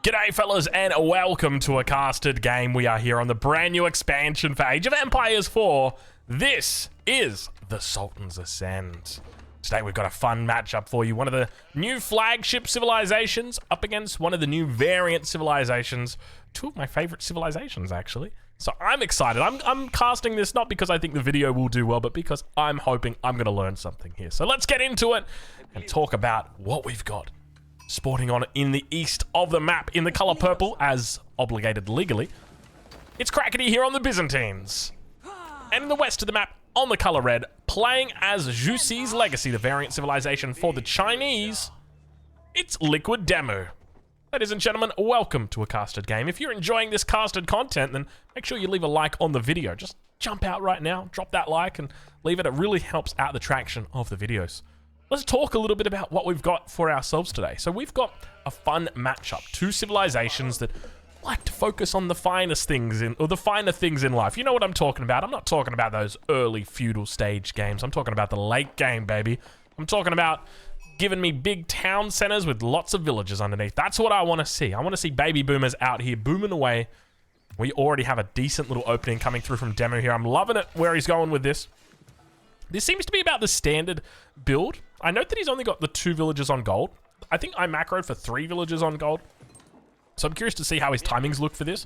G'day fellas and welcome to a casted game. We are here on the brand new expansion for Age of Empires 4. This is the Sultan's Ascend. Today we've got a fun matchup for you. One of the new flagship civilizations up against one of the new variant civilizations. Two of my favorite civilizations actually. So I'm excited. I'm casting this not because I think the video will do well, but because I'm hoping I'm going to learn something here. So let's get into it and talk about what we've got. Sporting on in the east of the map in the color purple, as obligated legally, it's Crackety here on the Byzantines. And in the west of the map, on the color red, playing as Zhuxi's Legacy, the variant civilization for the Chinese, it's Liquid Demu. Ladies and gentlemen, welcome to a casted game. If you're enjoying this casted content, then make sure you leave a like on the video. Just jump out right now, drop that like and leave it. It really helps out the traction of the videos. Let's talk a little bit about what we've got for ourselves today. So we've got a fun matchup. Two civilizations that like to focus on the finest things or the finer things in life. You know what I'm talking about. I'm not talking about those early feudal stage games. I'm talking about the late game, baby. I'm talking about giving me big town centers with lots of villages underneath. That's what I want to see. I want to see baby boomers out here booming away. We already have a decent little opening coming through from Demu here. I'm loving it where he's going with this. This seems to be about the standard build. I note that he's only got the 2 villages on gold. I think I macroed for 3 villages on gold. So I'm curious to see how his timings look for this.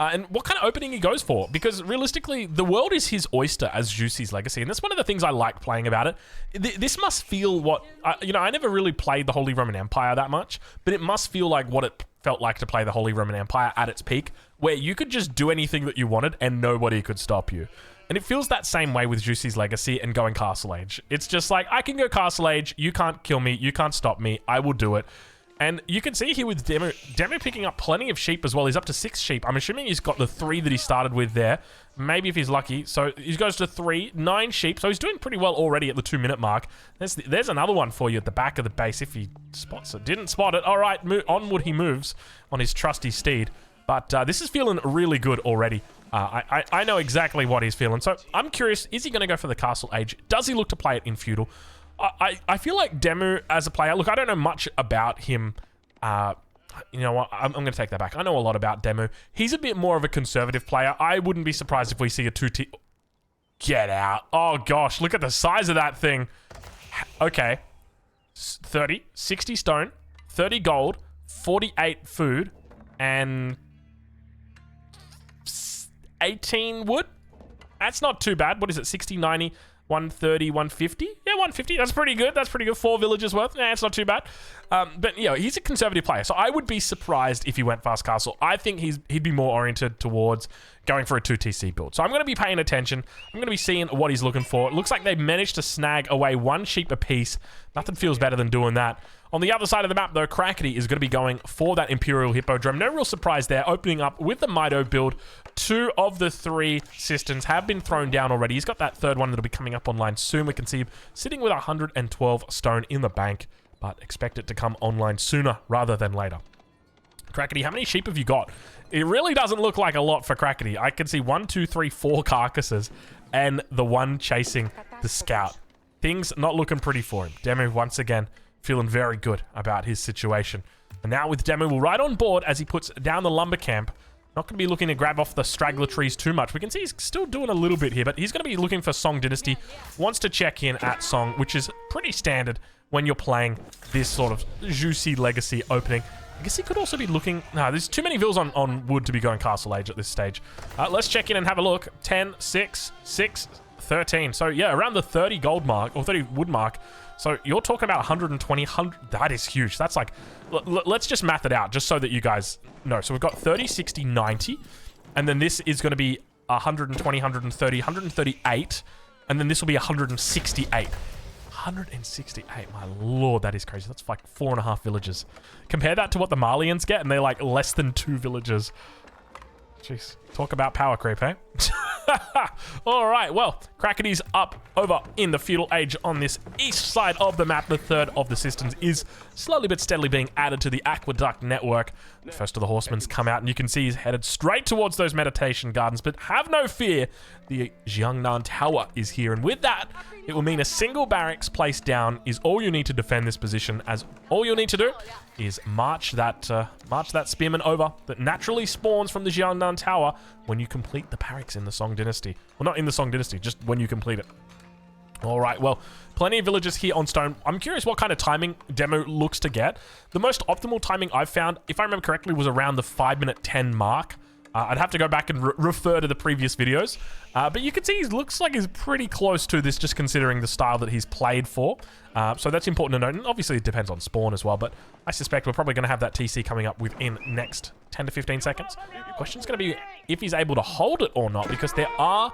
And what kind of opening he goes for. Because realistically, the world is his oyster as Zhuxi's Legacy. And that's one of the things I like playing about it. This must feel what... I never really played the Holy Roman Empire that much. But it must feel like what it felt like to play the Holy Roman Empire at its peak. Where you could just do anything that you wanted and nobody could stop you. And it feels that same way with Zhuxi's Legacy and going Castle Age. It's just like, I can go Castle Age, you can't kill me, you can't stop me, I will do it. And you can see here with Demu picking up plenty of sheep as well. He's up to 6 sheep. I'm assuming he's got the 3 that he started with there. Maybe if he's lucky. So he goes to 3, 9 sheep. So he's doing pretty well already at the 2-minute mark. There's another one for you at the back of the base if he spots it. Didn't spot it. All right, onward he moves on his trusty steed. But this is feeling really good already. I know exactly what he's feeling. So I'm curious, is he going to go for the Castle Age? Does he look to play it in feudal? I feel like Demu as a player, look, I don't know much about him. You know what? I'm going to take that back. I know a lot about Demu. He's a bit more of a conservative player. I wouldn't be surprised if we see a 2T... Get out. Oh, gosh. Look at the size of that thing. Okay. 30, 60 stone, 30 gold, 48 food, and... 18 wood. That's not too bad. What is it? 60, 90, 130, 150? Yeah, 150. That's pretty good. That's pretty good. 4 villages worth. Yeah, it's not too bad. But, you know, he's a conservative player. So I would be surprised if he went fast castle. I think he'd be more oriented towards going for a 2TC build. So I'm going to be paying attention. I'm going to be seeing what he's looking for. It looks like they've managed to snag away 1 sheep apiece. Nothing feels better than doing that. On the other side of the map, though, Crackety is going to be going for that Imperial Hippodrome. No real surprise there, opening up with the Mido build. 2 of the 3 cisterns have been thrown down already. He's got that 3rd one that'll be coming up online soon. We can see him sitting with 112 stone in the bank, but expect it to come online sooner rather than later. Crackety, how many sheep have you got? It really doesn't look like a lot for Crackety. I can see 1, 2, 3, 4 carcasses and the one chasing the scout. Things not looking pretty for him. Demu, once again, feeling very good about his situation. And now with Demu, we're right on board as he puts down the lumber camp. Not going to be looking to grab off the straggler trees too much. We can see he's still doing a little bit here, but he's going to be looking for Song Dynasty. Wants to check in at Song, which is pretty standard when you're playing this sort of Zhuxi Legacy opening. I guess he could also be looking... No, there's too many vills on wood to be going Castle Age at this stage. Let's check in and have a look. 10, 6, 6, 13. So, yeah, around the 30 gold mark, or 30 wood mark. So, you're talking about 120, 100... That is huge. That's like... Let's just math it out, just so that you guys know. So, we've got 30, 60, 90. And then this is going to be 120, 130, 138. And then this will be 168. 168, my lord, that is crazy. That's like 4.5 villages. Compare that to what the Malians get, and they're like less than 2 villages. Jeez, talk about power creep, eh? All right, well, Crackety's up over in the feudal age on this east side of the map. The third of the systems is slowly but steadily being added to the aqueduct network. The first of the horsemen's come out, and you can see he's headed straight towards those meditation gardens, but have no fear, the Jiangnan Tower is here, and with that, it will mean a single barracks placed down is all you need to defend this position, as all you'll need to do is march that spearman over that naturally spawns from the Jiangnan Tower when you complete the barracks in the Song Dynasty. Well, not in the Song Dynasty, just when you complete it. All right, well, plenty of villages here on stone. I'm curious what kind of timing Demo looks to get. The most optimal timing I've found, if I remember correctly, was around the 5-minute 10 mark. I'd have to go back and refer to the previous videos. But you can see he looks like he's pretty close to this, just considering the style that he's played for. So that's important to note. And obviously, it depends on spawn as well. But I suspect we're probably going to have that TC coming up within next 10 to 15 seconds. The question's going to be if he's able to hold it or not, because there are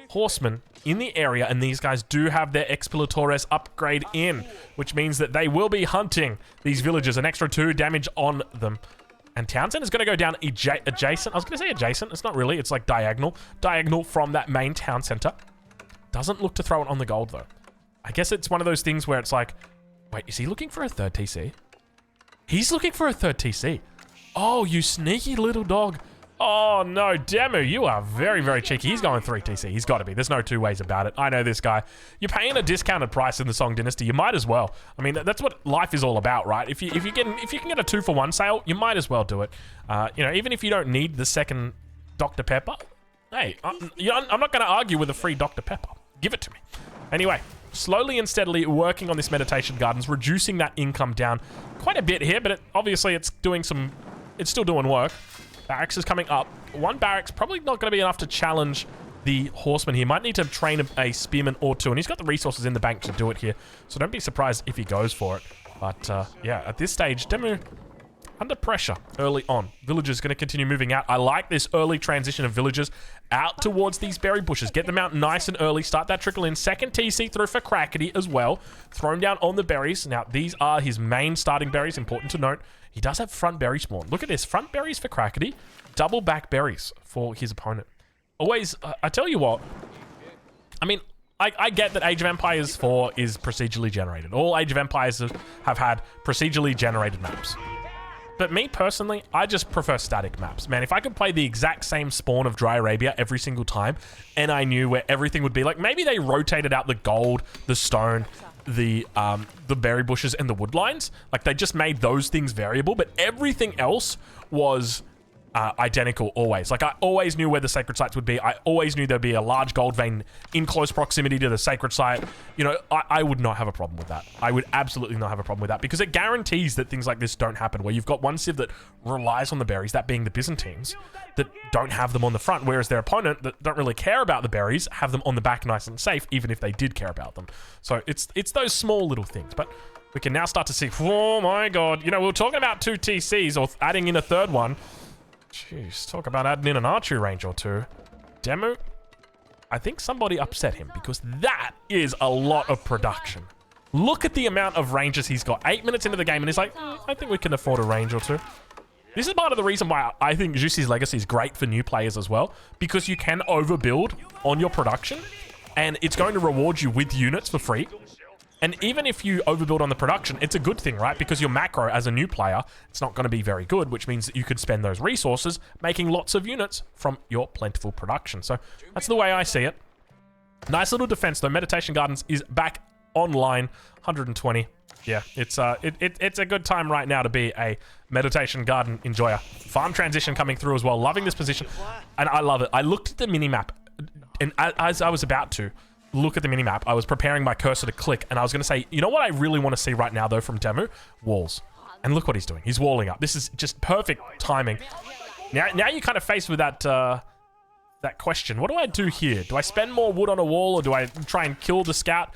horsemen in the area, and these guys do have their Expilatores upgrade in, which means that they will be hunting these villages, an extra 2 damage on them. And Townsend is going to go down adjacent. I was going to say adjacent. It's not really. It's like diagonal. Diagonal from that main town center. Doesn't look to throw it on the gold, though. I guess it's one of those things where it's like, wait, is he looking for a third TC? He's looking for a third TC. Oh, you sneaky little dog. Oh, no, Demu, you are very, very cheeky. He's going 3 TC. He's got to be. There's no two ways about it. I know this guy. You're paying a discounted price in the Song Dynasty. You might as well. I mean, that's what life is all about, right? If you can get a 2-for-1 sale, you might as well do it. You know, even if you don't need the second Dr. Pepper, hey, I'm not going to argue with a free Dr. Pepper. Give it to me. Anyway, slowly and steadily working on this meditation gardens, reducing that income down quite a bit here, but obviously it's still doing work. Barracks is coming up. One barracks probably not going to be enough to challenge the horseman here. Might need to train a spearman or 2, and he's got the resources in the bank to do it here, so don't be surprised if he goes for it. But yeah, at this stage, Demu under pressure early on. Villagers going to continue moving out. I like this early transition of villagers out towards these berry bushes. Get them out nice and early. Start that trickle in. Second TC through for Crackety as well. Thrown down on the berries. Now, these are his main starting berries. Important to note. He does have front berry spawn. Look at this. Front berries for Crackety. Double back berries for his opponent. Always, I tell you what. I mean, I get that Age of Empires 4 is procedurally generated. All Age of Empires have had procedurally generated maps. But me, personally, I just prefer static maps. Man, if I could play the exact same spawn of Dry Arabia every single time, and I knew where everything would be, like maybe they rotated out the gold, the stone, the berry bushes, and the wood lines. Like they just made those things variable, but everything else was identical always. Like I always knew where the sacred sites would be. I always knew there'd be a large gold vein in close proximity to the sacred site. You know, I would not have a problem with that. I would absolutely not have a problem with that, because it guarantees that things like this don't happen, where you've got one civ that relies on the berries, that being the Byzantines, that don't have them on the front, whereas their opponent that don't really care about the berries have them on the back nice and safe, even if they did care about them. So it's those small little things. But we can now start to see, oh my god, you know, we were talking about 2 TCs or adding in a third one. Jeez, talk about adding in an archery range or 2. Demu, I think somebody upset him, because that is a lot of production. Look at the amount of ranges he's got. 8 minutes into the game, and he's like, I think we can afford a range or 2. This is part of the reason why I think Jusey's Legacy is great for new players as well, because you can overbuild on your production, and it's going to reward you with units for free. And even if you overbuild on the production, it's a good thing, right? Because your macro as a new player, it's not going to be very good, which means that you could spend those resources making lots of units from your plentiful production. So that's the way I see it. Nice little defense, though. Meditation Gardens is back online, 120. Yeah, it's a good time right now to be a Meditation Garden enjoyer. Farm transition coming through as well. Loving this position, and I love it. I looked at the minimap, and as I was about to look at the minimap, I was preparing my cursor to click, and I was going to say, you know what I really want to see right now, though, from Demu? Walls. And look what he's doing. He's walling up. This is just perfect timing. Now you're kind of faced with that that question. What do I do here? Do I spend more wood on a wall, or do I try and kill the scout?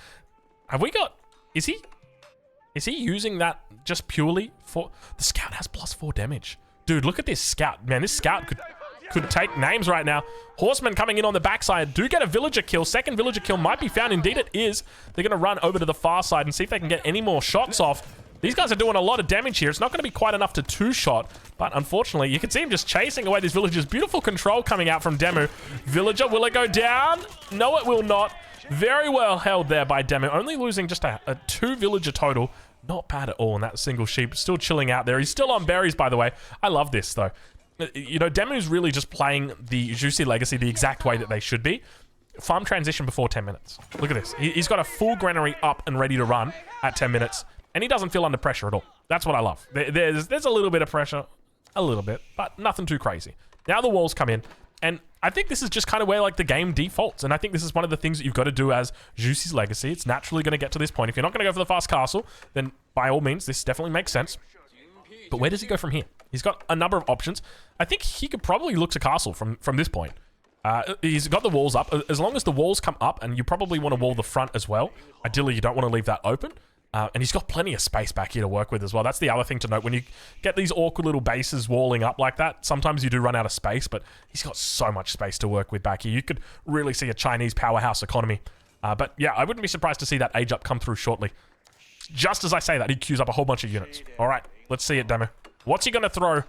Have we got... Is he using that just purely for... The scout has +4 damage. Dude, look at this scout. Man, this scout could take names right now. Horsemen coming in on the backside do get a villager kill. Second villager kill might be found. Indeed it is. They're going to run over to the far side and see if they can get any more shots off. These guys are doing a lot of damage here. It's not going to be quite enough to two-shot, but unfortunately, you can see him just chasing away these villagers. Beautiful control coming out from Demu. Villager, will it go down? No, it will not. Very well held there by Demu. Only losing just a 2-villager total. Not bad at all. And that single sheep still chilling out there. He's still on berries, by the way. I love this, though. You know, Demu's really just playing the Juicy Legacy the exact way that they should be. Farm transition before 10 minutes. Look at this. He's got a full granary up and ready to run at 10 minutes. And he doesn't feel under pressure at all. That's what I love. There's a little bit of pressure. A little bit. But nothing too crazy. Now the walls come in. And I think this is just kind of where like the game defaults. And I think this is one of the things that you've got to do as Juicy's Legacy. It's naturally going to get to this point. If you're not going to go for the fast castle, then by all means, this definitely makes sense. But where does he go from here? He's got a number of options. I think he could probably look to castle from this point. He's got the walls up. As long as the walls come up, and you probably want to wall the front as well. Ideally, you don't want to leave that open. And he's got plenty of space back here to work with as well. That's the other thing to note. When you get these awkward little bases walling up like that, sometimes you do run out of space, but he's got so much space to work with back here. You could really see a Chinese powerhouse economy. But yeah, I wouldn't be surprised to see that age up come through shortly. Just as I say that, he queues up a whole bunch of units. All right, let's see it, Demo. What's he going to throw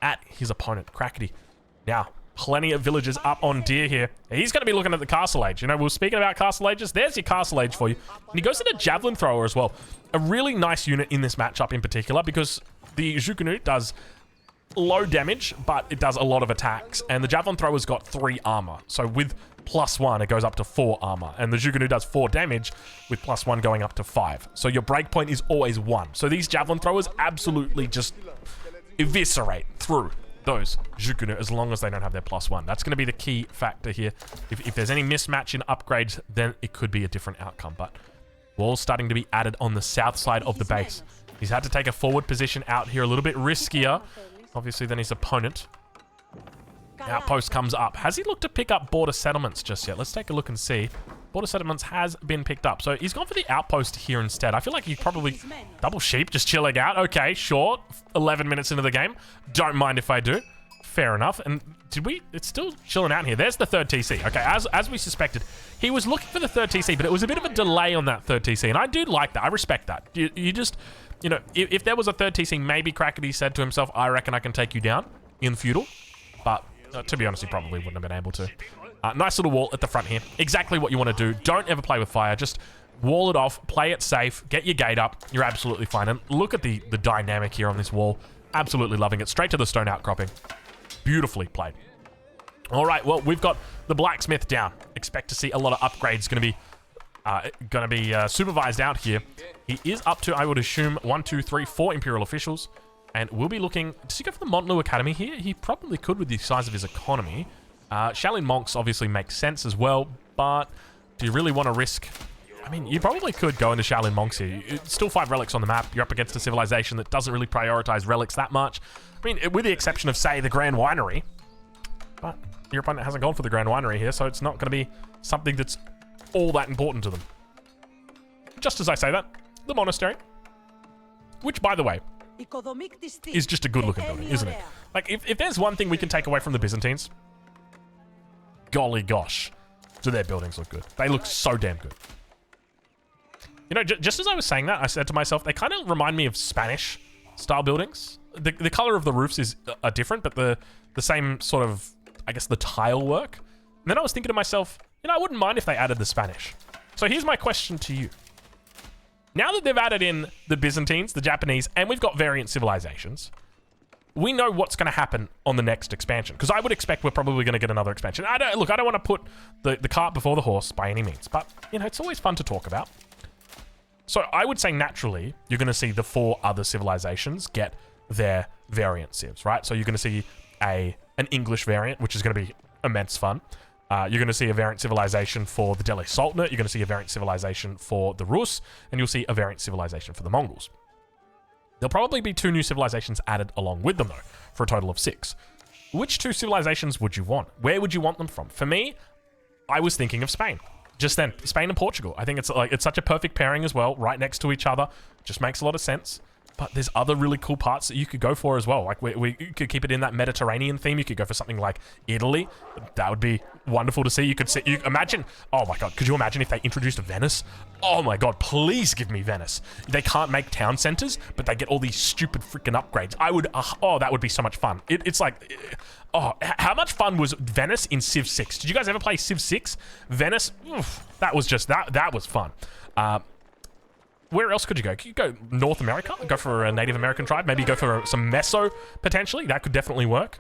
at his opponent? Crackety. Now, plenty of villagers up on deer here. He's going to be looking at the castle age. You know, we were speaking about castle ages. There's your castle age for you. And he goes into javelin thrower as well. A really nice unit in this matchup in particular because the Zhukunu does low damage, but it does a lot of attacks. And the javelin thrower's got 3 armor. So with +1, it goes up to 4 armor. And the Zhukunu does 4 damage with +1 going up to 5. So your breakpoint is always 1. So these javelin throwers absolutely just eviscerate through those Zhukunu as long as they don't have their +1. That's going to be the key factor here. If there's any mismatch in upgrades, then it could be a different outcome. But walls starting to be added on the south side of the base. He's had to take a forward position out here, a little bit riskier, obviously, than his opponent. Outpost comes up. Has he looked to pick up border settlements just yet? Let's take a look and see. Border settlements has been picked up. So he's gone for the outpost here instead. I feel like he probably... Double sheep, just chilling out. Okay, sure. 11 minutes into the game. Don't mind if I do. Fair enough. And did we... It's still chilling out here. There's the third TC. Okay, as we suspected. He was looking for the third TC, but it was a bit of a delay on that third TC. And I do like that. I respect that. You just... You know, if there was a third TC, maybe Crackety said to himself, I reckon I can take you down in feudal. But to be honest, he probably wouldn't have been able to. Nice little wall at the front here. Exactly what you want to do. Don't ever play with fire. Just wall it off. Play it safe. Get your gate up. You're absolutely fine. And look at the dynamic here on this wall. Absolutely loving it. Straight to the stone outcropping. Beautifully played. All right. Well, we've got the blacksmith down. Expect to see a lot of upgrades going to be supervised out here. He is up to, I would assume, 1, 2, 3, 4 Imperial officials. And we'll be looking... Does he go for the Montlu Academy here? He probably could with the size of his economy. Shaolin monks obviously make sense as well, but do you really want to risk... I mean, you probably could go into Shaolin monks here. It's still 5 relics on the map. You're up against a civilization that doesn't really prioritize relics that much. I mean, with the exception of, say, the Grand Winery. But your opponent hasn't gone for the Grand Winery here, so it's not going to be something that's all that important to them. Just as I say that, the monastery, which, by the way, is just a good-looking building, isn't it? Like, if there's one thing we can take away from the Byzantines, golly gosh, do their buildings look good. They look so damn good. You know, just as I was saying that, I said to myself, they kind of remind me of Spanish-style buildings. The color of the roofs are different, but the same sort of, I guess, the tile work. And then I was thinking to myself, you know, I wouldn't mind if they added the Spanish. So here's my question to you. Now that they've added in the Byzantines, the Japanese, and we've got variant civilizations, we know what's going to happen on the next expansion. Because I would expect we're probably going to get another expansion. I don't want to put the cart before the horse by any means. But, you know, it's always fun to talk about. So I would say naturally, you're going to see the 4 other civilizations get their variant civs, right? So you're going to see an English variant, which is going to be immense fun. You're going to see a variant civilization for the Delhi Sultanate. You're going to see a variant civilization for the Rus. And you'll see a variant civilization for the Mongols. There'll probably be 2 new civilizations added along with them, though, for a total of 6. Which 2 civilizations would you want? Where would you want them from? For me, I was thinking of Spain. Just then, Spain and Portugal. I think it's such a perfect pairing as well, right next to each other. Just makes a lot of sense. But there's other really cool parts that you could go for as well. Like, we could keep it in that Mediterranean theme. You could go for something like Italy. That would be wonderful to see. You could imagine, oh my God, could you imagine if they introduced Venice? Oh my God, please give me Venice. They can't make town centers, but they get all these stupid freaking upgrades. Oh, that would be so much fun. It's like, oh, how much fun was Venice in Civ 6? Did you guys ever play Civ 6? Venice, oof, that was just, that was fun. Where else could you go? Could you go North America? Go for a Native American tribe? Maybe go for some Meso, potentially? That could definitely work.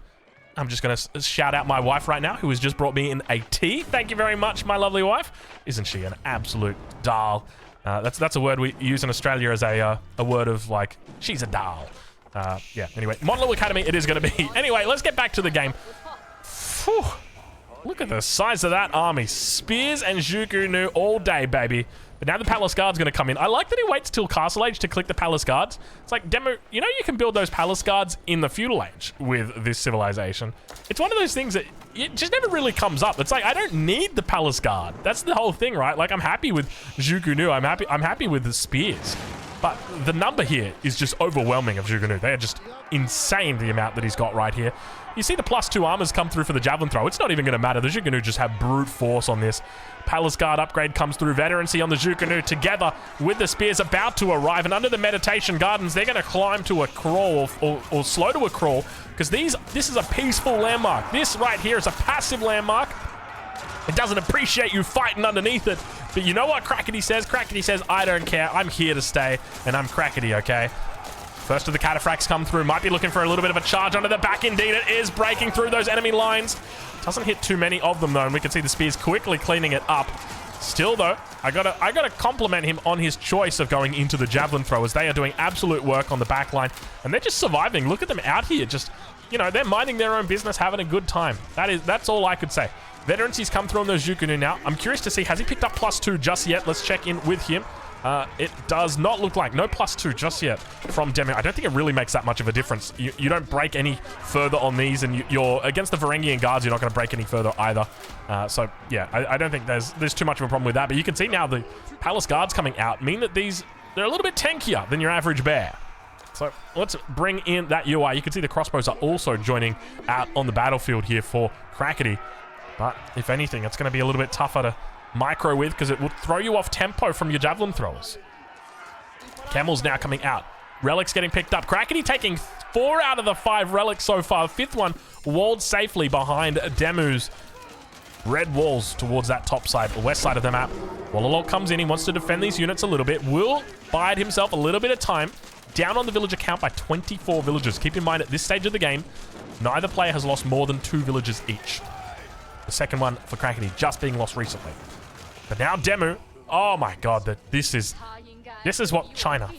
I'm just going to shout out my wife right now, who has just brought me in a tea. Thank you very much, my lovely wife. Isn't she an absolute doll? That's a word we use in Australia as a word of, like, she's a doll. Yeah, anyway. Model Academy it is going to be. Anyway, let's get back to the game. Whew. Look at the size of that army. Spears and Zhuge all day, baby. But now the Palace Guard's going to come in. I like that he waits till Castle Age to click the Palace Guards. It's like, Demo, you know you can build those Palace Guards in the Feudal Age with this civilization. It's one of those things that it just never really comes up. It's like, I don't need the Palace Guard. That's the whole thing, right? Like, I'm happy with Zhuge. I'm happy with the Spears. But the number here is just overwhelming of Zhuge. They are just insane, the amount that he's got right here. You see the +2 armors come through for the javelin throw. It's not even going to matter. The Zhuge just have brute force on this. Palace Guard upgrade comes through. Veterancy on the Zhuge together with the spears about to arrive. And under the Meditation Gardens, they're going to climb to a crawl or slow to a crawl, because this is a peaceful landmark. This right here is a passive landmark. It doesn't appreciate you fighting underneath it. But you know what Crackety says? Crackety says, I don't care. I'm here to stay, and I'm Crackety, okay? First of the cataphracts come through. Might be looking for a little bit of a charge under the back. Indeed, it is breaking through those enemy lines. Doesn't hit too many of them, though, and we can see the spears quickly cleaning it up. Still, though, I gotta compliment him on his choice of going into the javelin throwers. They are doing absolute work on the back line, and they're just surviving. Look at them out here. Just, you know, they're minding their own business, having a good time. That's all I could say. Veterancy's come through on those Zhuge now. I'm curious to see, has he picked up +2 just yet? Let's check in with him. It does not look like. No +2 just yet from Demi. I don't think it really makes that much of a difference. You don't break any further on these, and you're against the Varangian Guards, you're not going to break any further either. So, yeah, I don't think there's too much of a problem with that. But you can see now the Palace Guards coming out mean that they're a little bit tankier than your average bear. So let's bring in that UI. You can see the crossbows are also joining out on the battlefield here for Crackety. But if anything, it's going to be a little bit tougher to micro with, because it will throw you off tempo from your javelin throwers. Camels now coming out. Relics getting picked up. Crackety taking 4 out of the 5 relics so far. 5th one walled safely behind Demu's red walls towards that top side, the west side of the map. Wallalok comes in. He wants to defend these units a little bit. Will bide himself a little bit of time. Down on the villager count by 24 villagers. Keep in mind, at this stage of the game, neither player has lost more than 2 villagers each. The second one for Crackety just being lost recently. But now Demu, oh my God, this is what China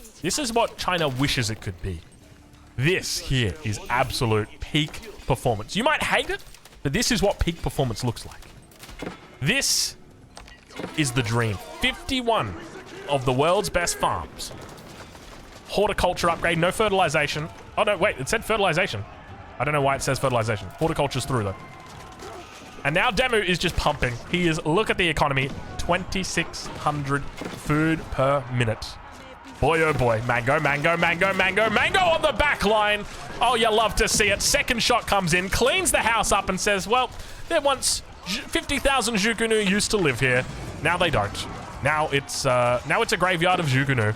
wishes it could be. This here is absolute peak performance. You might hate it, but this is what peak performance looks like. This is the dream. 51 of the world's best farms. Horticulture upgrade, no fertilization. Oh no, wait, it said fertilization. I don't know why it says fertilization. Horticulture's through though. And now Demu is just pumping. He is, look at the economy, 2,600 food per minute. Boy, oh boy. Mango, mango, mango, mango, mango on the back line. Oh, you love to see it. Second shot comes in, cleans the house up and says, well, there once 50,000 Zhuge used to live here. Now they don't. Now it's a graveyard of Zhuge.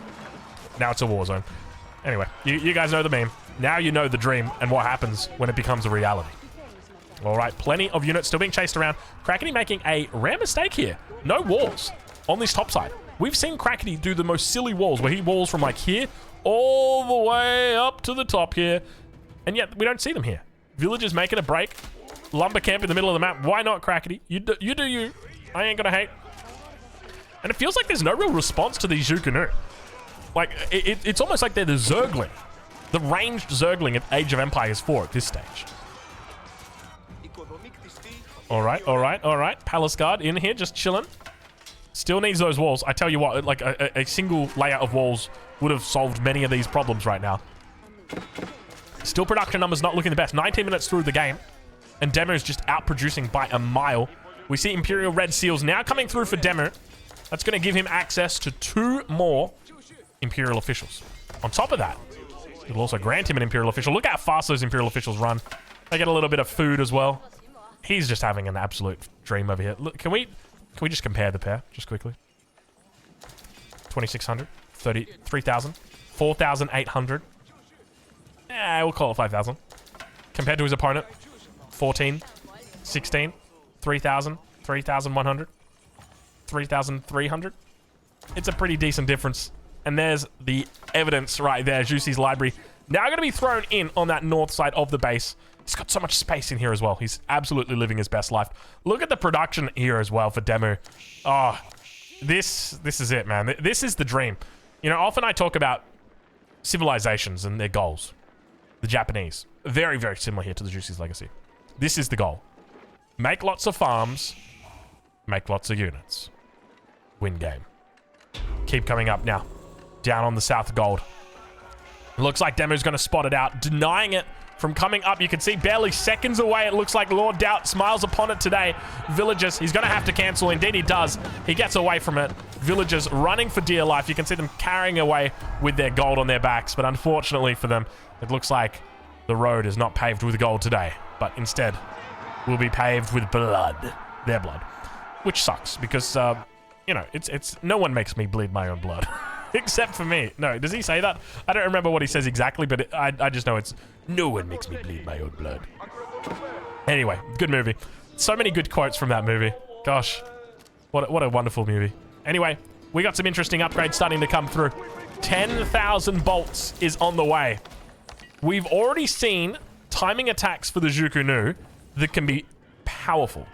Now it's a war zone. Anyway, you guys know the meme. Now you know the dream and what happens when it becomes a reality. All right, plenty of units still being chased around. Crackety making a rare mistake here. No walls on this top side. We've seen Crackety do the most silly walls where he walls from like here all the way up to the top here. And yet we don't see them here. Villagers making a break. Lumber camp in the middle of the map. Why not, Crackety? You do you. I ain't gonna hate. And it feels like there's no real response to these Zhuge. Like, it's almost like they're the Zergling. The ranged Zergling at Age of Empires 4 at this stage. All right. Palace Guard in here, just chilling. Still needs those walls. I tell you what, like a single layer of walls would have solved many of these problems right now. Still production numbers not looking the best. 19 minutes through the game, and Demu's just outproducing by a mile. We see Imperial Red Seals now coming through for Demu. That's going to give him access to 2 more Imperial officials. On top of that, It'll also grant him an Imperial Official. Look how fast those Imperial Officials run. They get a little bit of food as well. He's just having an absolute dream over here. Look, can we just compare the pair, just quickly? 2,600, 3,000, 4,800. Yeah, we'll call it 5,000. Compared to his opponent, 14, 16, 3,000, 3,100, 3,300. It's a pretty decent difference. And there's the evidence right there. Juicy's library now going to be thrown in on that north side of the base. He's got so much space in here as well. He's absolutely living his best life. Look at the production here as well for Demu. Oh, this is it, man. This is the dream. You know, often I talk about civilizations and their goals. The Japanese. Very, very similar here to the Juicy's legacy. This is the goal. Make lots of farms. Make lots of units. Win game. Keep coming up now. Down on the south gold. It looks like Demu's going to spot it out. Denying it from coming up. You can see barely seconds away. It looks like Lord Doubt smiles upon it today. Villagers, he's going to have to cancel. Indeed, he does. He gets away from it. Villagers running for dear life. You can see them carrying away with their gold on their backs. But unfortunately for them, it looks like the road is not paved with gold today. But instead, will be paved with blood. Their blood. Which sucks because, you know, it's no one makes me bleed my own blood. Except for me. No, does he say that? I don't remember what he says exactly, but I just know it's no one makes me bleed my own blood. Anyway, good movie. So many good quotes from that movie. Gosh, what a wonderful movie. Anyway, we got some interesting upgrades starting to come through. 10,000 bolts is on the way. We've already seen timing attacks for the Zhuku-Nu that can be powerful.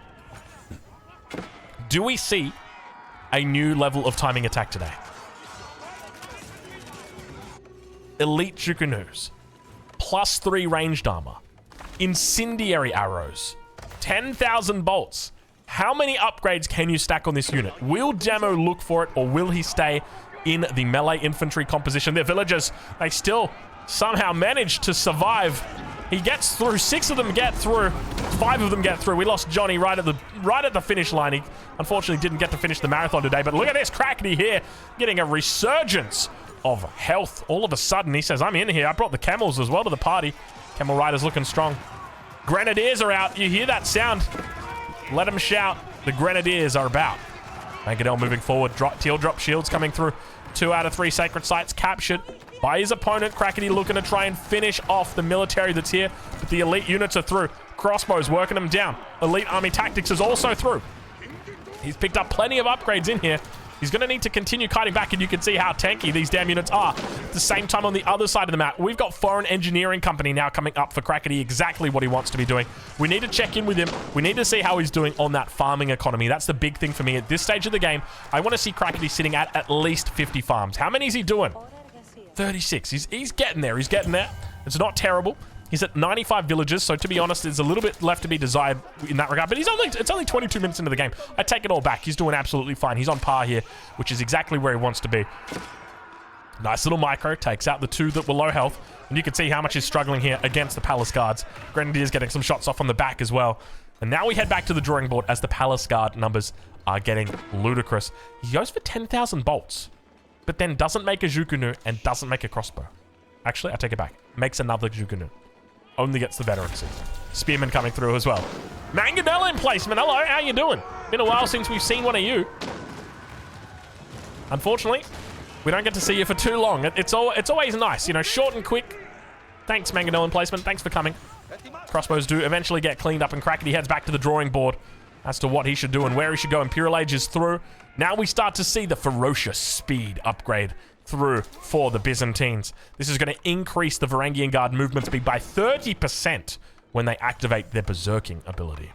Do we see a new level of timing attack today? Elite Zhuku-Nus, +3 ranged armor, incendiary arrows, 10,000 bolts. How many upgrades can you stack on this unit? Will Demo look for it, or will he stay in the melee infantry composition? Their villagers, they still somehow manage to survive. He gets through. 6 of them get through. 5 of them get through. We lost Johnny right at the finish line. He unfortunately didn't get to finish the marathon today, but look at this Crackney here getting a resurgence of health. All of a sudden, he says, I'm in here. I brought the camels as well to the party. Camel riders looking strong. Grenadiers are out. You hear that sound? Let them shout. The Grenadiers are about. Mangadel moving forward. Teal drop shields coming through. 2 out of 3 sacred sites captured by his opponent. Crackety looking to try and finish off the military that's here. But the elite units are through. Crossbows working them down. Elite army tactics is also through. He's picked up plenty of upgrades in here. He's going to need to continue kiting back, and you can see how tanky these damn units are. At the same time, on the other side of the map, we've got Foreign Engineering Company now coming up for Crackety, exactly what he wants to be doing. We need to check in with him. We need to see how he's doing on that farming economy. That's the big thing for me at this stage of the game. I want to see Crackety sitting at least 50 farms. How many is he doing? 36. He's getting there. He's getting there. It's not terrible. He's at 95 villages, so to be honest, there's a little bit left to be desired in that regard. But it's only 22 minutes into the game. I take it all back. He's doing absolutely fine. He's on par here, which is exactly where he wants to be. Nice little micro. Takes out the 2 that were low health. And you can see how much he's struggling here against the Palace Guards. Grenadiers getting some shots off on the back as well. And now we head back to the drawing board as the Palace Guard numbers are getting ludicrous. He goes for 10,000 bolts, but then doesn't make a Zhuku-Nu and doesn't make a crossbow. Actually, I take it back. Makes another Zhuku-Nu. Only gets the veterancy. Spearman coming through as well. Manganella in placement. Hello, how you doing? Been a while since we've seen one of you. Unfortunately, we don't get to see you for too long. It's always nice, you know, short and quick. Thanks, Manganella in placement. Thanks for coming. Crossbows do eventually get cleaned up, and Crackety heads back to the drawing board as to what he should do and where he should go. Imperial Age is through. Now we start to see the ferocious speed upgrade through for the Byzantines. This is going to increase the Varangian Guard movement speed by 30% when they activate their Berserking ability.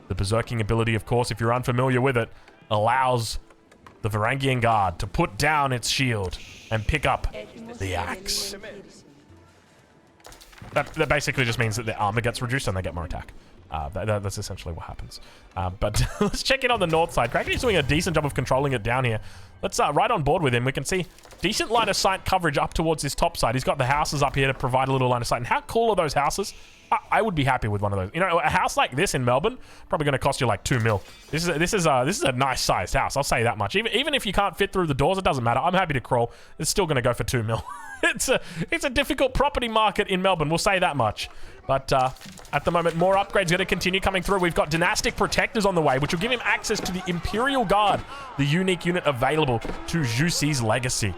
The Berserking ability, of course, if you're unfamiliar with it, allows the Varangian Guard to put down its shield and pick up the axe. That basically just means that their armor gets reduced and they get more attack. That's essentially what happens. But let's check in on the north side. Kraken is doing a decent job of controlling it down here. Let's right on board with him. We can see decent line of sight coverage up towards his top side. He's got the houses up here to provide a little line of sight. And how cool are those houses? I would be happy with one of those. You know, a house like this in Melbourne probably going to cost you like 2 mil. This is a nice sized house. I'll say that much. Even if you can't fit through the doors, it doesn't matter. I'm happy to crawl. It's still going to go for 2 mil. It's a difficult property market in Melbourne. We'll say that much. But at the moment, more upgrades going to continue coming through. We've got Dynastic Protectors on the way, which will give him access to the Imperial Guard, the unique unit available to Jussi's Legacy.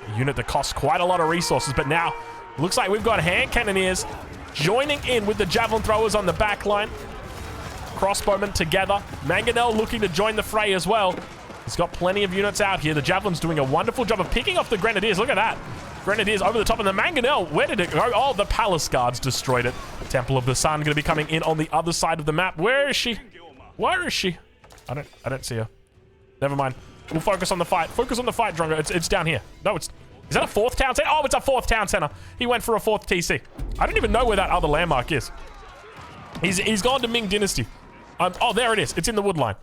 A unit that costs quite a lot of resources, but now looks like we've got hand cannoneers joining in with the javelin throwers on the back line. Crossbowmen together. Mangonel looking to join the fray as well. He's got plenty of units out here. The javelin's doing a wonderful job of picking off the grenadiers. Look at that. Grenadiers over the top, and the Mangonel, where did it go? Oh, the Palace Guards destroyed it. Temple of the Sun going to be coming in on the other side of the map. Where is she? Where is she? I don't see her. Never mind. We'll focus on the fight. Focus on the fight, Drongo. It's down here. No, is that a 4th town center? Oh, it's a 4th town center. He went for a 4th TC. I don't even know where that other landmark is. He's gone to Ming Dynasty. Oh, there it is. It's in the wood line.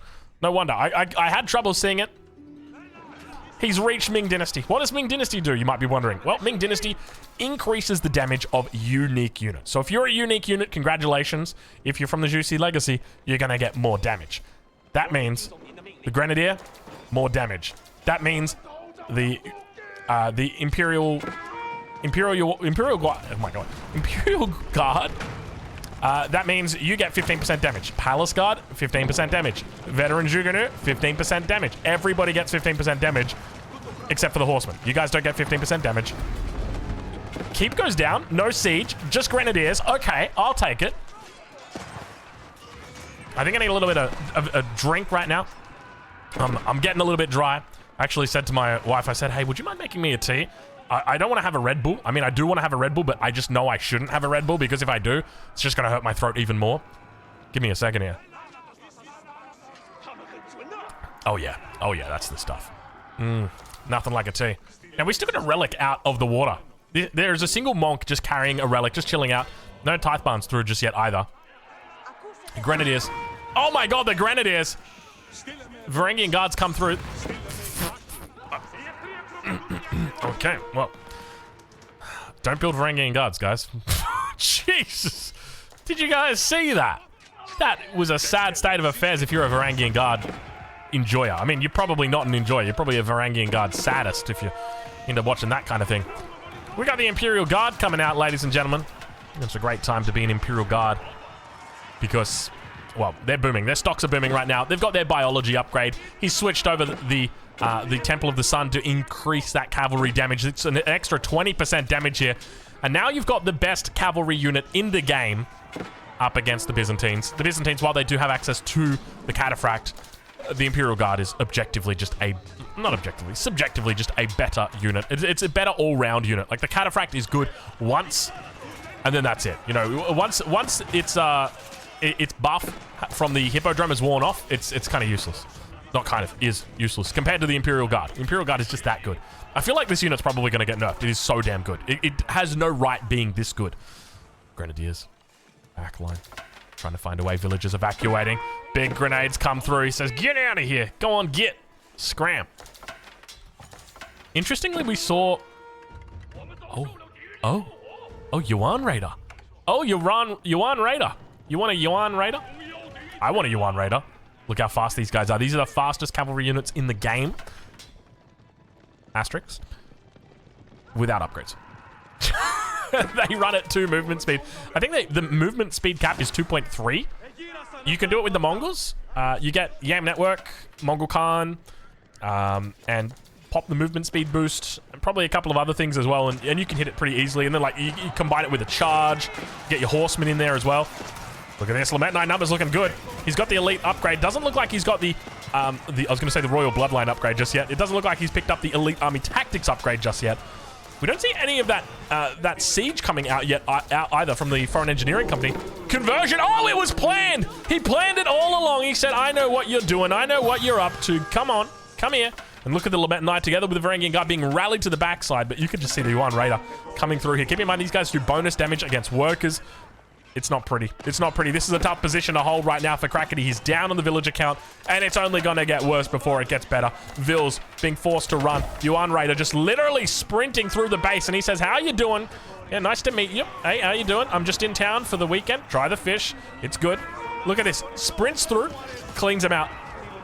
No wonder. I had trouble seeing it. He's reached Ming Dynasty. What does Ming Dynasty do, you might be wondering? Well, Ming Dynasty increases the damage of unique units. So if you're a unique unit, congratulations. If you're from the Jussi Legacy, you're going to get more damage. That means the Grenadier, more damage. That means the Imperial Guard, oh my god, Imperial Guard. That means you get 15% damage. Palace Guard, 15% damage. Veteran Juggernaut, 15% damage. Everybody gets 15% damage, except for the Horsemen. You guys don't get 15% damage. Keep goes down. No siege. Just Grenadiers. Okay, I'll take it. I think I need a little bit of a drink right now. I'm getting a little bit dry. I actually said to my wife, I said, hey, would you mind making me a tea? I don't want to have a Red Bull. I mean, I do want to have a Red Bull, but I just know I shouldn't have a Red Bull because if I do, it's just going to hurt my throat even more. Give me a second here. Oh, yeah. Oh, yeah, that's the stuff. Nothing like a tea. Now, we still got a relic out of the water. There's a single monk just carrying a relic, just chilling out. No Tithe Barns through just yet either. The Grenadiers. Oh, my God, the Grenadiers. Varangian Guards come through. Okay, well, don't build Varangian Guards, guys. Jesus, did you guys see that? That was a sad state of affairs if you're a Varangian Guard enjoyer. I mean, you're probably not an enjoyer. You're probably a Varangian Guard sadist if you're into watching that kind of thing. We got the Imperial Guard coming out, ladies and gentlemen. It's a great time to be an Imperial Guard because, well, they're booming. Their stocks are booming right now. They've got their biology upgrade. He's switched over the Temple of the Sun to increase that cavalry damage. It's an extra 20% damage here. And now you've got the best cavalry unit in the game up against the Byzantines. The Byzantines, while they do have access to the Cataphract, the Imperial Guard is objectively just a... Not objectively, subjectively just a better unit. It's a better all-round unit. Like, the Cataphract is good once, and then that's it. You know, once its buff from the Hippodrome is worn off, it's kind of useless. Not kind of, is useless compared to the Imperial Guard. The Imperial Guard is just that good. I feel like this unit's probably going to get nerfed. It is so damn good. It has no right being this good. Grenadiers. Backline. Trying to find a way. Villagers evacuating. Big grenades come through. He says, get out of here. Go on, get. Scram. Interestingly, we saw... Oh, Yuan Raider. Oh, Yuan Raider. You want a Yuan Raider? I want a Yuan Raider. Look how fast these guys are. These are the fastest cavalry units in the game. Asterix. Without upgrades. They run at 2 movement speed. I think the movement speed cap is 2.3. You can do it with the Mongols. You get Yam Network, Mongol Khan, and pop the movement speed boost, and probably a couple of other things as well, and you can hit it pretty easily. And then like you combine it with a charge, get your horsemen in there as well. Look at this, Lament 9 numbers looking good. He's got the elite upgrade. Doesn't look like he's got the I was going to say the Royal Bloodline upgrade just yet. It doesn't look like he's picked up the elite army tactics upgrade just yet. We don't see any of that siege coming out yet either from the foreign engineering company. Conversion. Oh, it was planned. He planned it all along. He said, I know what you're doing. I know what you're up to. Come on. Come here. And look at the Lament Knight together with the Varangian Guard being rallied to the backside. But you can just see the Yuan Raider coming through here. Keep in mind, these guys do bonus damage against workers. It's not pretty. It's not pretty. This is a tough position to hold right now for Crackety. He's down on the villager count, and it's only going to get worse before it gets better. Vils being forced to run. Yuan Raider just literally sprinting through the base, and he says, how you doing? Yeah, nice to meet you. Hey, how you doing? I'm just in town for the weekend. Try the fish. It's good. Look at this. Sprints through, cleans him out.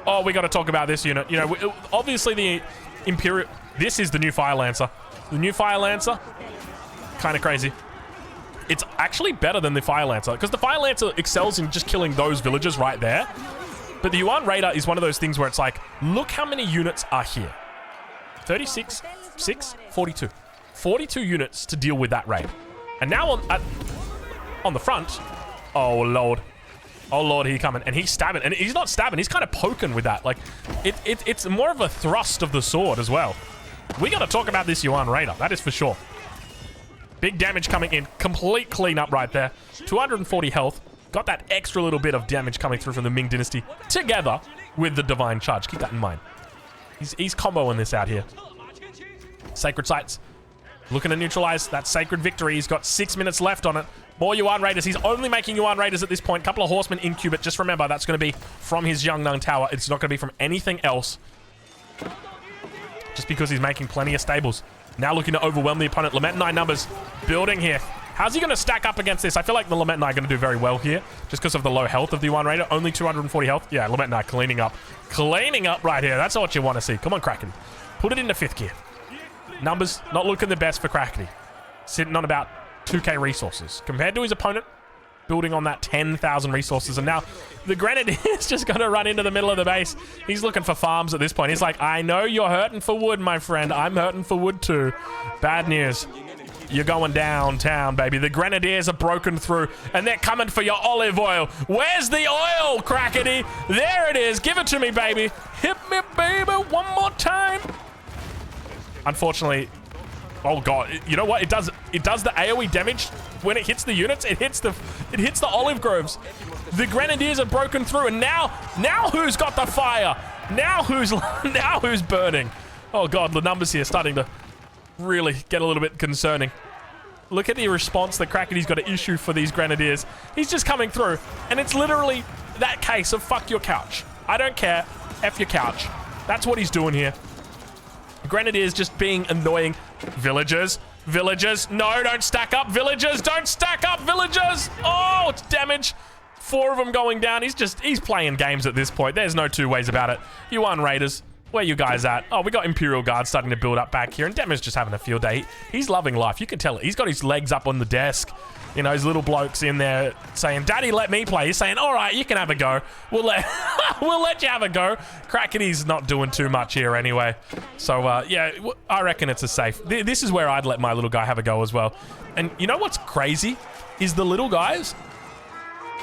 Oh, we got to talk about this unit. You know, obviously the Imperial... This is the new Fire Lancer. The new Fire Lancer, kind of crazy. It's actually better than the Fire Lancer, because the Fire Lancer excels in just killing those villagers right there. But the Yuan Raider is one of those things where it's like, look how many units are here. 36, 6, 42. 42 units to deal with that raid. And now on the front, oh lord. Oh lord, he coming. And he's stabbing. And he's not stabbing, he's kind of poking with that. Like, it's more of a thrust of the sword as well. We got to talk about this Yuan Raider, that is for sure. Big damage coming in. Complete cleanup right there. 240 health. Got that extra little bit of damage coming through from the Ming Dynasty together with the Divine Charge. Keep that in mind. He's comboing this out here. Sacred Sites. Looking to neutralize that Sacred Victory. He's got 6 minutes left on it. More Yuan Raiders. He's only making Yuan Raiders at this point. Couple of Horsemen in Cubit. Just remember, that's going to be from his Yangnang Tower. It's not going to be from anything else. Just because he's making plenty of stables. Now looking to overwhelm the opponent. Lamentinai numbers building here. How's he going to stack up against this? I feel like the Lamentinai are going to do very well here, just because of the low health of the Yuan Raider. Only 240 health. Yeah, Lamentinai cleaning up. Cleaning up right here. That's what you want to see. Come on, Crackety. Put it into 5th gear. Numbers not looking the best for Crackety. Sitting on about 2k resources. Compared to his opponent, building on that 10,000 resources. And now the Grenadier is just going to run into the middle of the base. He's looking for farms at this point. He's like, I know you're hurting for wood, my friend. I'm hurting for wood too. Bad news. You're going downtown, baby. The Grenadiers are broken through, and they're coming for your olive oil. Where's the oil, Crackety? There it is. Give it to me, baby. Hit me, baby, one more time. Unfortunately, oh god, you know what? It does the AoE damage when it hits the units. It hits the olive groves. The Grenadiers are broken through, and now who's got the fire? Now who's burning? Oh god, the numbers here starting to really get a little bit concerning. Look at the response that Crackety's got to issue for these Grenadiers. He's just coming through, and it's literally that case of fuck your couch. I don't care. F your couch. That's what he's doing here. Grenadiers just being annoying. Villagers. Villagers. No, don't stack up. Villagers. Don't stack up. Villagers. Oh, it's damage. 4 of them going down. He's playing games at this point. There's no two ways about it. Yuan Raiders. Where you guys at? Oh, we got Imperial Guard starting to build up back here, and Demer's just having a field day. He's loving life. You can tell it. He's got his legs up on the desk. You know, his little blokes in there saying, Daddy, let me play. He's saying, all right, you can have a go. We'll let you have a go. Crackety's not doing too much here anyway. So, yeah, I reckon it's a safe. This is where I'd let my little guy have a go as well. And you know what's crazy? Is the little guys,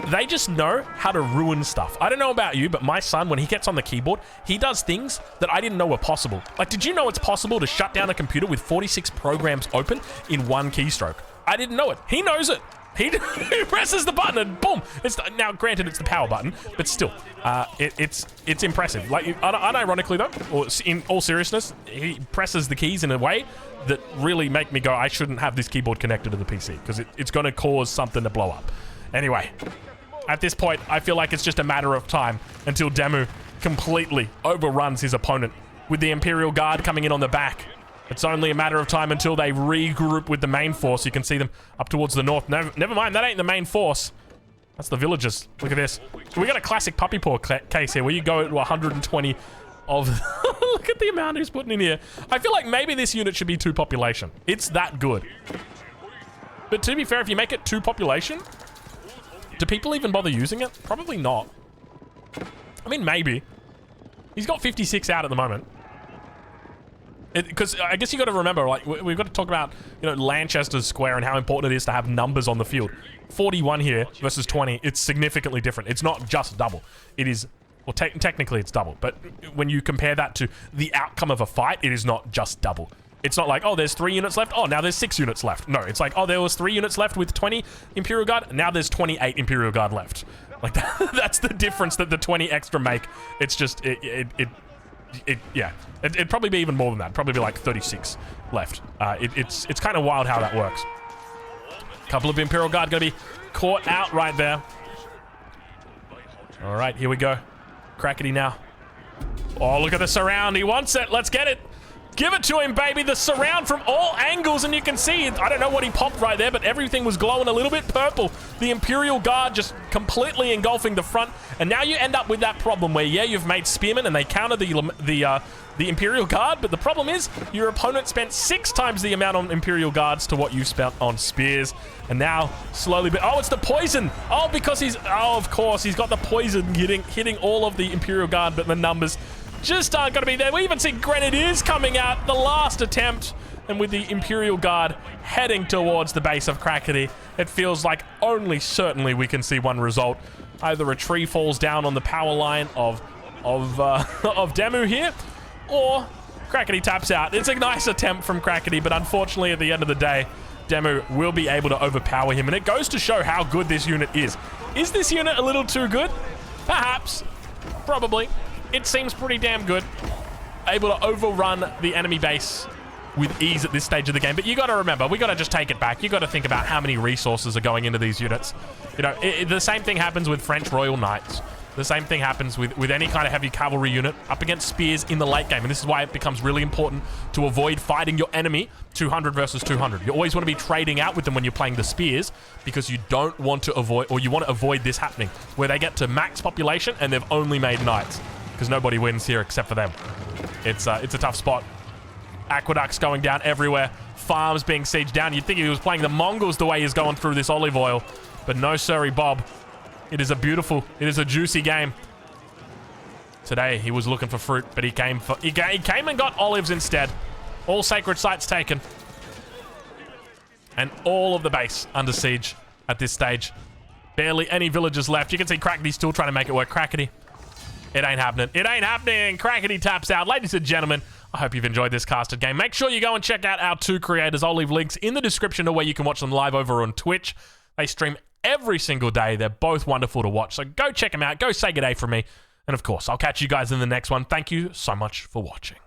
they just know how to ruin stuff. I don't know about you, but my son, when he gets on the keyboard, he does things that I didn't know were possible. Like, did you know it's possible to shut down a computer with 46 programs open in one keystroke? I didn't know it. He knows it. He presses the button and boom. Now, granted, it's the power button, but still, it's impressive. Like, unironically though, or in all seriousness, he presses the keys in a way that really make me go, I shouldn't have this keyboard connected to the PC, because it's going to cause something to blow up. Anyway, at this point, I feel like it's just a matter of time until Demu completely overruns his opponent with the Imperial Guard coming in on the back. It's only a matter of time until they regroup with the main force. You can see them up towards the north. No, never mind, that ain't the main force. That's the villagers. Look at this. So we got a classic puppy paw case here where you go to 120 of... Look at the amount he's putting in here. I feel like maybe this unit should be 2 population. It's that good. But to be fair, if you make it 2 population... Do people even bother using it? Probably not. I mean, maybe. He's got 56 out at the moment. Because I guess you got to remember, like, we've got to talk about, you know, Lanchester's square and how important it is to have numbers on the field. 41 here versus 20. It's significantly different. It's not just double. It is, well, technically it's double. But when you compare that to the outcome of a fight, it is not just double. It's not like, oh, there's 3 units left. Oh, now there's 6 units left. No, it's like, oh, there was 3 units left with 20 Imperial Guard. Now there's 28 Imperial Guard left. Like, that's the difference that the 20 extra make. It's just, yeah. It'd probably be even more than that. Probably be like 36 left. It's kind of wild how that works. A couple of Imperial Guard going to be caught out right there. All right, here we go. Crackety now. Oh, look at the surround. He wants it. Let's get it. Give it to him, baby. The surround from all angles, and you can see, I don't know what he popped right there, but everything was glowing a little bit purple. The Imperial Guard just completely engulfing the front, and now you end up with that problem where, yeah, you've made spearmen, and they counter the Imperial Guard, but the problem is your opponent spent 6 times the amount on Imperial Guards to what you spent on spears, and now slowly, but oh, it's the poison. Oh, because of course, he's got the poison hitting all of the Imperial Guard, but the numbers just aren't going to be there. We even see Grenadiers coming out, the last attempt, and with the Imperial Guard heading towards the base of Crackety, it feels like only certainly we can see one result. Either a tree falls down on the power line of Demu here, or Crackety taps out. It's a nice attempt from Crackety, but unfortunately at the end of the day, Demu will be able to overpower him, and it goes to show how good this unit is. Is this unit a little too good? Perhaps. Probably. It seems pretty damn good. Able to overrun the enemy base with ease at this stage of the game. But you got to remember, we got to just take it back. You got to think about how many resources are going into these units. You know, the same thing happens with French Royal Knights. The same thing happens with any kind of heavy cavalry unit up against spears in the late game. And this is why it becomes really important to avoid fighting your enemy 200 versus 200. You always want to be trading out with them when you're playing the spears, because you don't want to avoid, or you want to avoid this happening, where they get to max population and they've only made knights, because nobody wins here except for them. It's a tough spot. Aqueducts going down everywhere. Farms being sieged down. You'd think he was playing the Mongols the way he's going through this olive oil. But no, sorry, Bob. It is a juicy game. Today, he was looking for fruit, but he came and got olives instead. All sacred sites taken. And all of the base under siege at this stage. Barely any villagers left. You can see Crackety still trying to make it work. Crackety. It ain't happening. It ain't happening. Crackety taps out. Ladies and gentlemen, I hope you've enjoyed this casted game. Make sure you go and check out our 2 creators. I'll leave links in the description to where you can watch them live over on Twitch. They stream every single day. They're both wonderful to watch. So go check them out. Go say good day from me. And of course, I'll catch you guys in the next one. Thank you so much for watching.